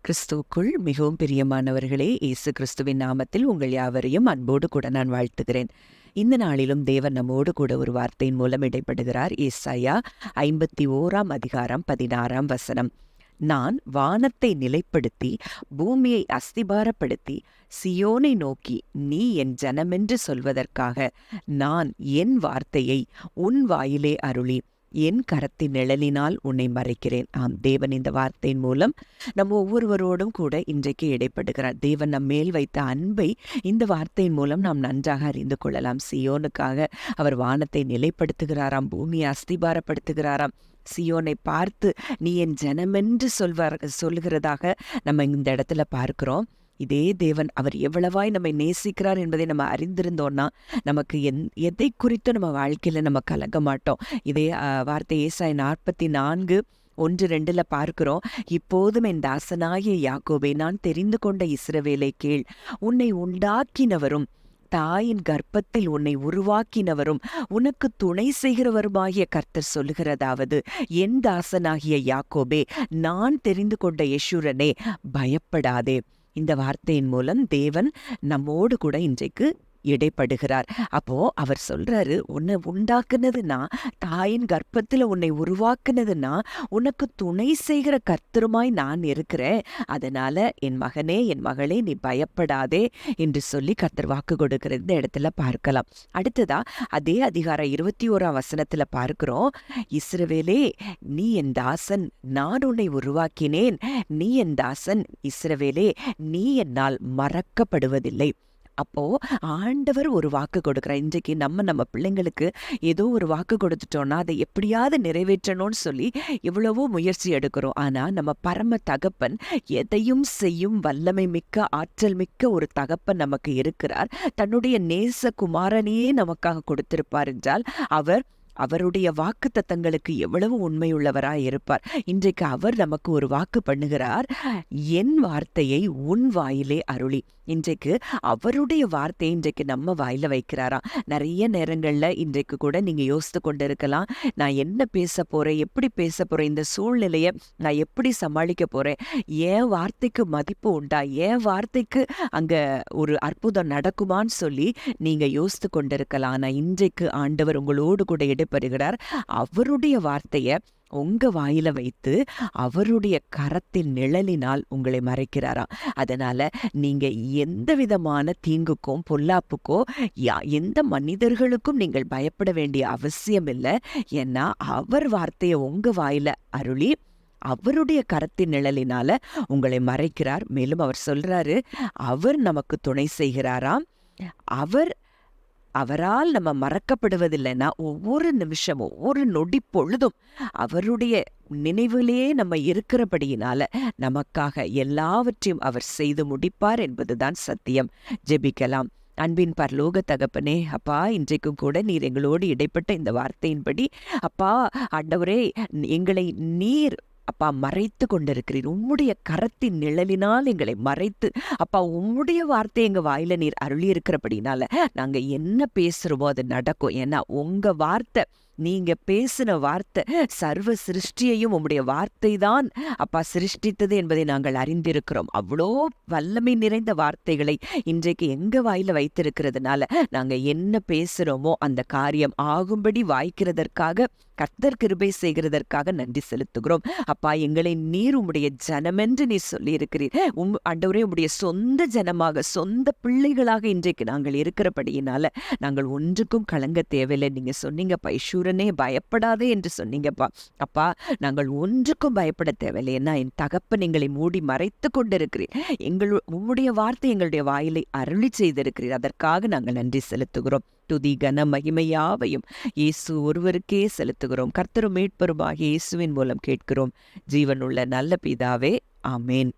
கிறிஸ்துவுக்குள் மிகவும் பிரியமானவர்களே, இயேசு கிறிஸ்துவின் நாமத்தில் உங்கள் யாவரையும் அன்போடு கூட நான் வாழ்த்துகிறேன். இந்த நாளிலும் தேவன் நம்மோடு கூட ஒரு வார்த்தையின் மூலம் இடைப்படுகிறார். ஏசாயா 51:16 நான் வானத்தை நிலைப்படுத்தி பூமியை அஸ்திபாரப்படுத்தி சியோனை நோக்கி நீ என் ஜனமென்று சொல்வதற்காக நான் என் வார்த்தையை உன் வாயிலே அருளி என் கரத்தின் நிழலினால் உன்னை மறைக்கிறேன். ஆம், தேவன் இந்த வார்த்தையின் மூலம் நம்ம ஒவ்வொருவரோடும் கூட இன்றைக்கு இடைப்படுகிறார். தேவன் நம் மேல் வைத்த அன்பை இந்த வார்த்தையின் மூலம் நாம் நன்றாக அறிந்து கொள்ளலாம். சியோனுக்காக அவர் வானத்தை நிலைப்படுத்துகிறாராம், பூமியை அஸ்திபாரப்படுத்துகிறாராம். சியோனை பார்த்து நீ என் ஜனமென்று சொல்கிறதாக நம்ம இந்த இடத்துல பார்க்கிறோம். இதே தேவன் அவர் எவ்வளவாய் நம்மை நேசிக்கிறார் என்பதை நம்ம அறிந்திருந்தோம்னா நமக்கு எதை குறித்து நம்ம வாழ்க்கையில் நம்ம கலங்க மாட்டோம். இதே வார்த்தை ஏசாயா 44:1-2 பார்க்கிறோம். இப்போதும் என் தாசனாகிய யாக்கோபே, நான் தெரிந்து கொண்ட இஸ்ரவேலை கேள். உன்னை உண்டாக்கினவரும் தாயின் கர்ப்பத்தில் உன்னை உருவாக்கினவரும் உனக்கு துணை செய்கிறவருமாகிய கர்த்தர் சொல்லுகிறதாவது, என் தாசனாகிய யாக்கோபே, நான் தெரிந்து கொண்ட யெஷூரனே, பயப்படாதே. இந்த வார்த்தையின் மூலம் தேவன் நம்மோடு கூட இன்றைக்கு இடைப்படுகிறார். அப்போ அவர் சொல்றாரு, உன்னை உண்டாக்குனதுன்னா, தாயின் கர்ப்பத்தில் உன்னை உருவாக்குனதுன்னா உனக்கு துணை செய்கிற கர்த்தருமாய் நான் இருக்கிறேன். அதனால என் மகனே, என் மகளே, நீ பயப்படாதே என்று சொல்லி கர்த்தர் வாக்கு கொடுக்கிற இந்த இடத்துல பார்க்கலாம். அடுத்ததா அதே அதிகாரம் 21 பார்க்கிறோம். இஸ்ரவேலே, நீ என் தாசன், நான் உன்னை உருவாக்கினேன். நீ என் தாசன் இஸ்ரவேலே, நீ என்னால் மறக்கப்படுவதில்லை. அப்போ ஆண்டவர் ஒரு வாக்கு கொடுக்குறார். இன்றைக்கு நம்ம பிள்ளைங்களுக்கு ஏதோ ஒரு வாக்கு கொடுத்துட்டோம்னா அதை எப்படியாவது நிறைவேற்றணும்னு சொல்லி எவ்வளவோ முயற்சி எடுக்கிறோம். ஆனால் நம்ம பரம தகப்பன், எதையும் செய்யும் வல்லமை மிக்க, ஆற்றல் மிக்க ஒரு தகப்பன் நமக்கு இருக்கிறார். தன்னுடைய நேச குமாரனையே நமக்காக கொடுத்திருப்பார் என்றால் அவருடைய வாக்கு தத்தங்களுக்கு எவ்வளவு உண்மையுள்ளவராய் இருப்பார். இன்றைக்கு அவர் நமக்கு ஒரு வாக்கு பண்ணுகிறார், என் வார்த்தையை உன் வாயிலே அருளி. இன்றைக்கு அவருடைய வார்த்தையை இன்றைக்கு நம்ம வாயில வைக்கிறாராம். நிறைய நேரங்கள்ல இன்றைக்கு கூட நீங்க யோசித்து கொண்டு இருக்கலாம், நான் என்ன பேச போறேன், எப்படி பேச போறேன், இந்த சூழ்நிலையை நான் எப்படி சமாளிக்க போறேன், என் வார்த்தைக்கு மதிப்பு உண்டா, என் வார்த்தைக்கு அங்க ஒரு அற்புதம் நடக்குமான்னு சொல்லி நீங்க யோசித்து கொண்டு இருக்கலாம். ஆனா இன்றைக்கு ஆண்டவர் உங்களோடு கூட இடைப்படுகிறார். அவருடைய வார்த்தையை உங்க வாயில வைத்து அவருடைய கரத்தின் நிழலினால் உங்களை மறைக்கிறாராம். அதனால நீங்க எந்த விதமான தீங்குக்கும் பொல்லாப்புக்கோ எந்த மனிதர்களுக்கும் நீங்கள் பயப்பட வேண்டிய அவசியம் இல்லை. ஏன்னா அவர் வார்த்தையை உங்க வாயில அருளி அவருடைய கரத்தின் நிழலினால உங்களை மறைக்கிறார். மேலும் அவர் சொல்றாரு, அவர் நமக்கு துணை செய்கிறாராம். அவரால் நம்ம மறக்கப்படுவதில்லைன்னா ஒவ்வொரு நிமிஷம், ஒவ்வொரு நொடி பொழுதும் அவருடைய நினைவிலேயே நம்ம இருக்கிறபடியினால நமக்காக எல்லாவற்றையும் அவர் செய்து முடிப்பார் என்பதுதான் சத்தியம். ஜெபிக்கலாம். அன்பின் பரலோக தகப்பனே, அப்பா, இன்றைக்கும் கூட நீர் எங்களோடு இடைப்பட்ட இந்த வார்த்தையின்படி அப்பா ஆண்டவரே, எங்களை நீர் அப்பா மறைத்து கொண்டிருக்கிறீர். உம்முடைய கரத்தின் நிழலினால் எங்களை மறைத்து அப்பா உம்முடைய வார்த்தை எங்க வாயில நீர் அருளி இருக்கிறபடினால நாங்க என்ன பேசுறோமோ அது நடக்கும். ஏன்னா உங்க வார்த்தை, நீங்க பேசின வார்த்தை சர்வ சிருஷ்டியையும் உம்முடைய வார்த்தை தான் அப்பா சிருஷ்டித்தது என்பதை நாங்கள் அறிந்திருக்கிறோம். அவ்வளோ வல்லமை நிறைந்த வார்த்தைகளை இன்றைக்கு எங்க வாயில வைத்திருக்கிறதுனால நாங்க என்ன பேசுறோமோ அந்த காரியம் ஆகும்படி வாய்க்கிறதற்காக, கர்த்தர் கிருபை செய்கிறதற்காக நன்றி செலுத்துகிறோம். அப்பா, எங்களை நீர் உம்முடைய ஜனமென்று நீர் சொல்லி இருக்கிறீர். ஆண்டவரே, உம்முடைய சொந்த ஜனமாக, சொந்த பிள்ளைகளாக இன்றைக்கு நாங்கள் இருக்கிறபடியினால நாங்கள் ஒன்றுக்கும் கலங்க தேவையில்லை. நீங்க சொன்னீங்க, பைஷூரனே பயப்படாதே என்று சொன்னீங்கப்பா. அப்பா, நாங்கள் ஒன்றுக்கும் பயப்பட தேவையில்லை. ஏன்னா என் தகப்பன் எங்களை மூடி மறைத்து கொண்டிருக்கிறீர். உம்முடைய வார்த்தை எங்களுடைய வாயிலை அருளி செய்திருக்கிறீர். அதற்காக நாங்கள் நன்றி செலுத்துகிறோம். துதி கன மகிமையாவையும் இயேசு ஒருவருக்கே செலுத்துகிறோம். கர்த்தரும் மீட்பருமாகிய இயேசுவின் மூலம் கேட்கிறோம். ஜீவனுள்ள நல்ல பிதாவே, ஆமேன்.